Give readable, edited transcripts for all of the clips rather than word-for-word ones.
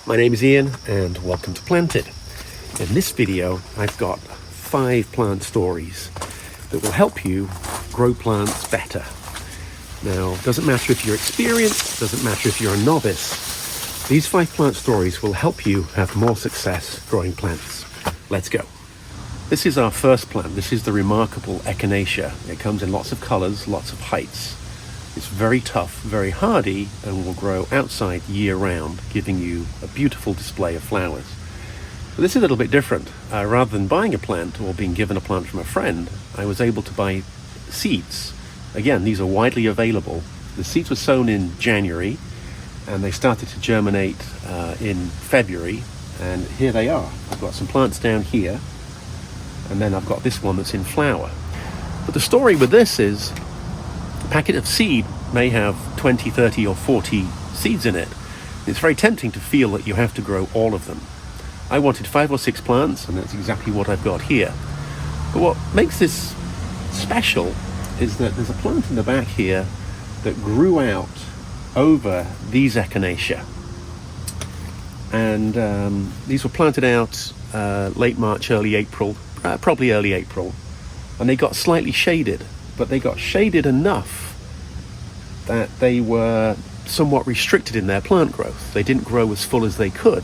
My name is Ian and welcome to Planted. In this video I've got 5 plant stories that will help you grow plants better. Now, it doesn't matter if you're experienced, doesn't matter if you're a novice, these 5 plant stories will help you have more success growing plants. Let's go. This is our first plant. This is the remarkable Echinacea. It comes in lots of colors, lots of heights. It's very tough, very hardy, and will grow outside year-round, giving you a beautiful display of flowers. But this is a little bit different. Rather than buying a plant or being given a plant from a friend, I was able to buy seeds. Again, these are widely available. The seeds were sown in January, and they started to germinate in February, and here they are. I've got some plants down here, and then I've got this one that's in flower. But the story with this is, a packet of seed may have 20, 30 or 40 seeds in it. It's very tempting to feel that you have to grow all of them. I wanted 5 or 6 plants, and that's exactly what I've got here. But what makes this special is that there's a plant in the back here that grew out over these Echinacea. And these were planted out late March, early April, probably early April. And they got slightly shaded. But they got shaded enough that they were somewhat restricted in their plant growth. They didn't grow as full as they could.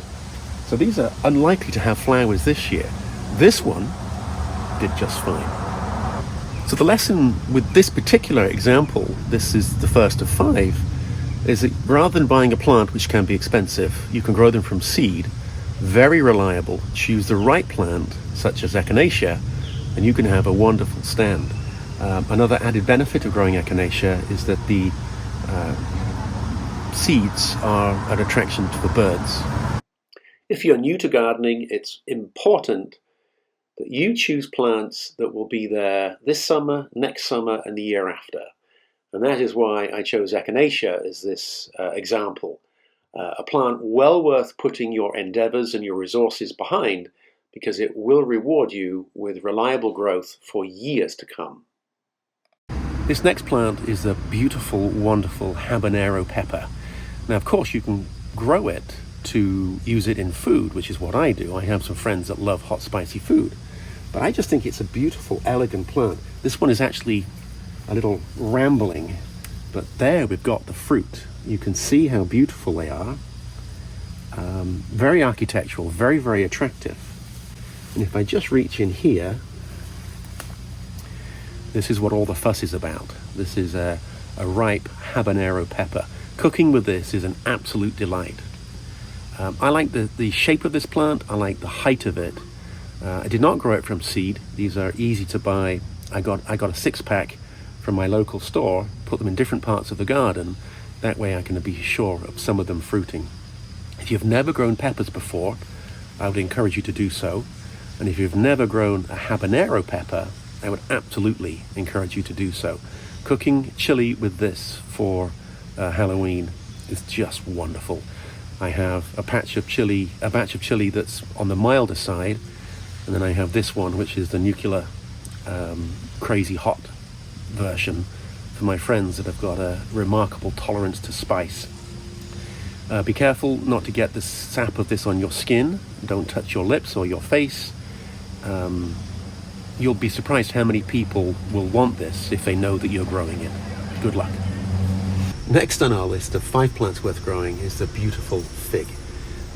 So these are unlikely to have flowers this year. This one did just fine. So the lesson with this particular example, this is the first of 5, is that rather than buying a plant which can be expensive, you can grow them from seed, very reliable, choose the right plant, such as Echinacea, and you can have a wonderful stand. Another added benefit of growing Echinacea is that the seeds are an attraction to the birds. If you're new to gardening, it's important that you choose plants that will be there this summer, next summer, and the year after. And that is why I chose Echinacea as this example. A plant well worth putting your endeavors and your resources behind, because it will reward you with reliable growth for years to come. This next plant is the beautiful, wonderful Habanero Pepper. Now, of course, you can grow it to use it in food, which is what I do. I have some friends that love hot, spicy food. But I just think it's a beautiful, elegant plant. This one is actually a little rambling, but there we've got the fruit. You can see how beautiful they are. Very architectural, very, very attractive. And if I just reach in here, this is what all the fuss is about. This is a ripe habanero pepper. Cooking with this is an absolute delight. I like the shape of this plant. I like the height of it. I did not grow it from seed. These are easy to buy. I got a 6-pack from my local store, put them in different parts of the garden. That way I can be sure of some of them fruiting. If you've never grown peppers before, I would encourage you to do so. And if you've never grown a habanero pepper, I would absolutely encourage you to do so. Cooking chili with this for Halloween is just wonderful. I have a batch of chili that's on the milder side, and then I have this one, which is the nuclear crazy hot version for my friends that have got a remarkable tolerance to spice. Be careful not to get the sap of this on your skin. Don't touch your lips or your face. You'll be surprised how many people will want this if they know that you're growing it. Good luck. Next on our list of 5 plants worth growing is the beautiful fig.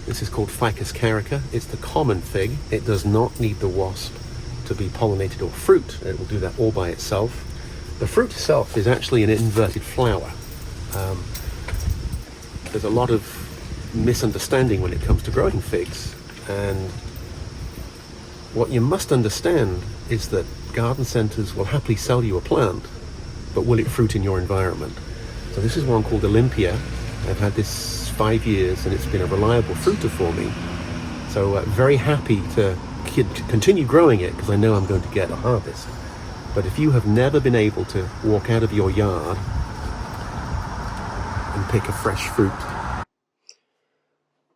This is called Ficus carica. It's the common fig. It does not need the wasp to be pollinated or fruit. It will do that all by itself. The fruit itself is actually an inverted flower. There's a lot of misunderstanding when it comes to growing figs, and what you must understand is that garden centres will happily sell you a plant, but will it fruit in your environment? So this is one called Olympia. I've had this 5 years and it's been a reliable fruiter for me. So very happy to continue growing it because I know I'm going to get a harvest. But if you have never been able to walk out of your yard and pick a fresh fruit.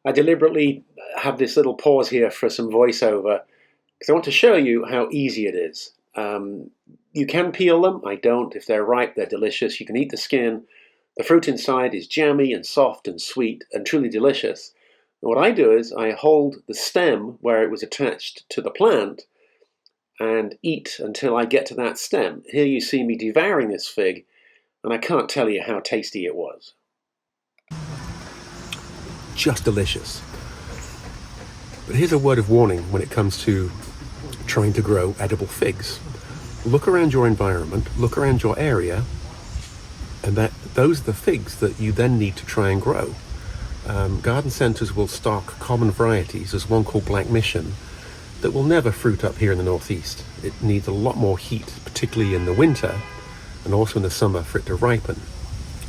I deliberately have this little pause here for some voiceover because I want to show you how easy it is. You can peel them. I don't. If they're ripe, they're delicious. You can eat the skin. The fruit inside is jammy and soft and sweet and truly delicious. And what I do is I hold the stem where it was attached to the plant and eat until I get to that stem. Here you see me devouring this fig, and I can't tell you how tasty it was. Just delicious. But here's a word of warning when it comes to trying to grow edible figs. Look around your environment, look around your area, and those are the figs that you then need to try and grow. Garden centres will stock common varieties. There's one called Black Mission that will never fruit up here in the northeast. It needs a lot more heat, particularly in the winter and also in the summer, for it to ripen.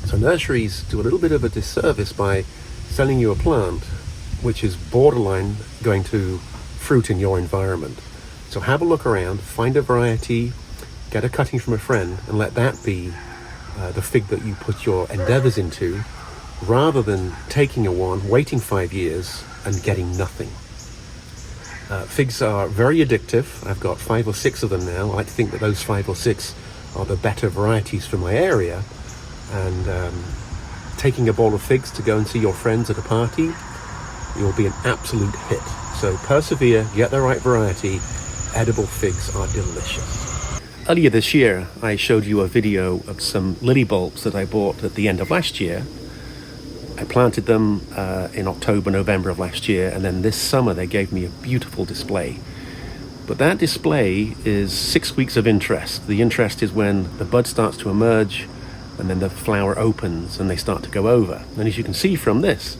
So nurseries do a little bit of a disservice by selling you a plant which is borderline going to fruit in your environment. So have a look around, find a variety, get a cutting from a friend, and let that be the fig that you put your endeavors into, rather than taking a one, waiting 5 years and getting nothing. Figs are very addictive. I've got 5 or 6 of them now. I like to think that those 5 or 6 are the better varieties for my area. And taking a bowl of figs to go and see your friends at a party, you'll be an absolute hit. So persevere, get the right variety. Edible figs are delicious. Earlier this year, I showed you a video of some lily bulbs that I bought at the end of last year. I planted them in October, November of last year, and then this summer they gave me a beautiful display. But that display is 6 weeks of interest. The interest is when the bud starts to emerge and then the flower opens and they start to go over. And as you can see from this,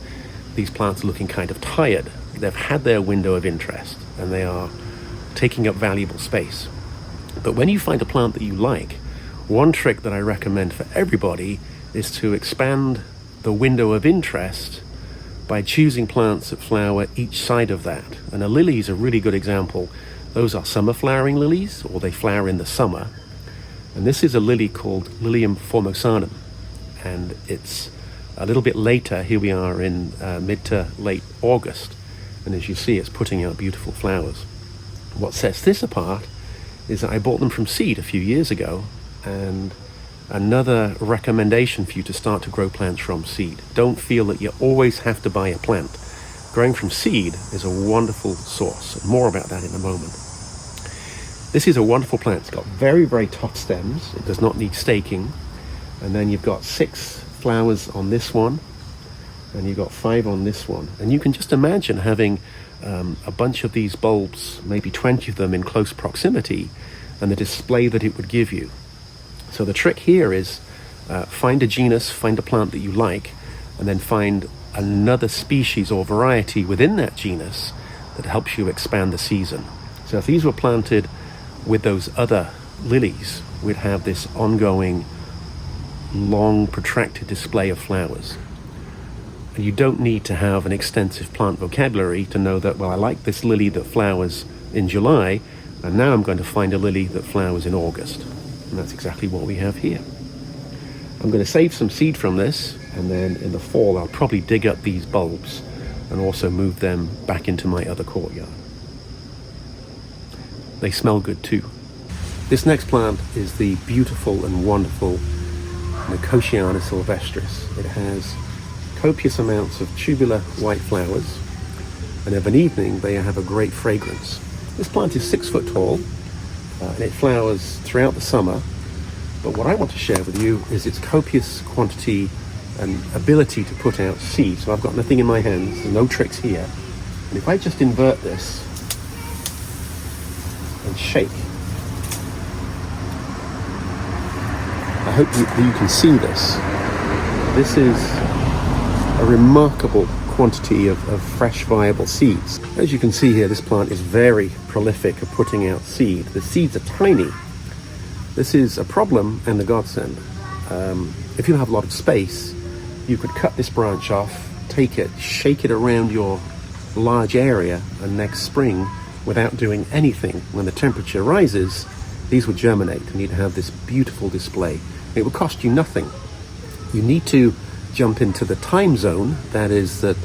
these plants are looking kind of tired. They've had their window of interest and they are taking up valuable space. But when you find a plant that you like, one trick that I recommend for everybody is to expand the window of interest by choosing plants that flower each side of that. And a lily is a really good example. Those are summer flowering lilies, or they flower in the summer. And this is a lily called Lilium formosanum. And it's a little bit later. Here we are in mid to late August. And as you see, it's putting out beautiful flowers. What sets this apart is that I bought them from seed a few years ago, and another recommendation for you to start to grow plants from seed. Don't feel that you always have to buy a plant. Growing from seed is a wonderful source. More about that in a moment. This is a wonderful plant. It's got very, very tough stems. It does not need staking. And then you've got 6 flowers on this one, and you've got 5 on this one. And you can just imagine having a bunch of these bulbs, maybe 20 of them in close proximity, and the display that it would give you. So the trick here is find a genus, find a plant that you like, and then find another species or variety within that genus that helps you expand the season. So if these were planted with those other lilies, we'd have this ongoing, long, protracted display of flowers. And you don't need to have an extensive plant vocabulary to know that, well, I like this lily that flowers in July, and now I'm going to find a lily that flowers in August. And that's exactly what we have here. I'm going to save some seed from this, and then in the fall I'll probably dig up these bulbs and also move them back into my other courtyard. They smell good too. This next plant is the beautiful and wonderful Nicotiana sylvestris. It has copious amounts of tubular white flowers, and of an evening they have a great fragrance. This plant is 6 foot tall, and it flowers throughout the summer. But what I want to share with you is its copious quantity and ability to put out seed. So I've got nothing in my hands, there's no tricks here. And if I just invert this and shake, I hope you can see this. This is a remarkable quantity of fresh, viable seeds. As you can see here, this plant is very prolific of putting out seed. The seeds are tiny. This is a problem and a godsend. If you have a lot of space, you could cut this branch off, take it, shake it around your large area, and next spring, without doing anything, when the temperature rises, these would germinate and you'd have this beautiful display. It would cost you nothing. You need to jump into the time zone. That is that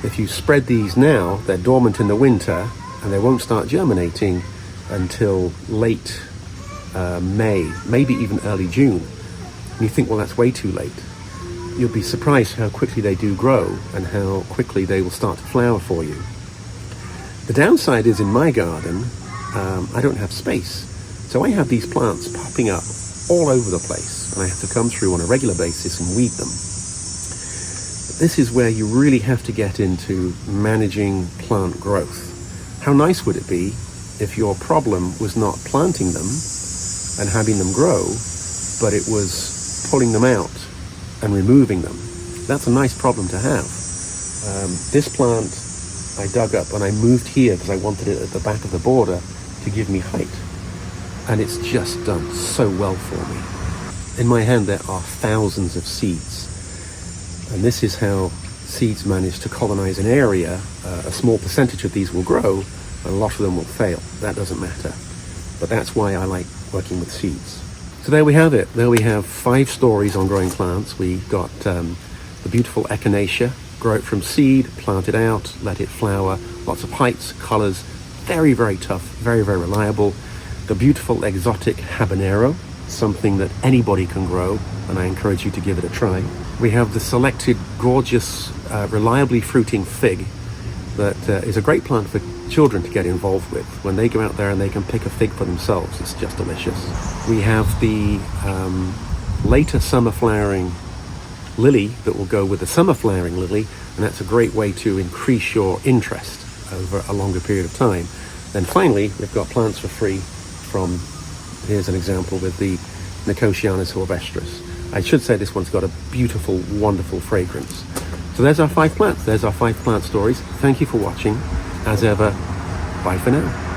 if you spread these now, they're dormant in the winter and they won't start germinating until late May, maybe even early June. And you think, well, that's way too late. you'll be surprised how quickly they do grow and how quickly they will start to flower for you. The downside is in my garden, I don't have space. So I have these plants popping up all over the place, and I have to come through on a regular basis and weed them. This is where you really have to get into managing plant growth. How nice would it be if your problem was not planting them and having them grow, but it was pulling them out and removing them? That's a nice problem to have. This plant I dug up and I moved here because I wanted it at the back of the border to give me height. And it's just done so well for me. In my hand there are thousands of seeds. And this is how seeds manage to colonize an area. A small percentage of these will grow, and a lot of them will fail. That doesn't matter. But that's why I like working with seeds. So there we have it. There we have 5 stories on growing plants. We got the beautiful Echinacea. Grow it from seed, plant it out, let it flower. Lots of heights, colors. Very, very tough. Very, very reliable. The beautiful exotic Habanero, something that anybody can grow, and I encourage you to give it a try. We have the selected, gorgeous, reliably fruiting fig that is a great plant for children to get involved with. When they go out there and they can pick a fig for themselves, it's just delicious. We have the later summer flowering lily that will go with the summer flowering lily, and that's a great way to increase your interest over a longer period of time. Then finally, we've got plants for free from, here's an example with the Nicotiana sylvestris. I should say this one's got a beautiful, wonderful fragrance. So there's our 5 plants. There's our 5 plant stories. Thank you for watching. As ever, bye for now.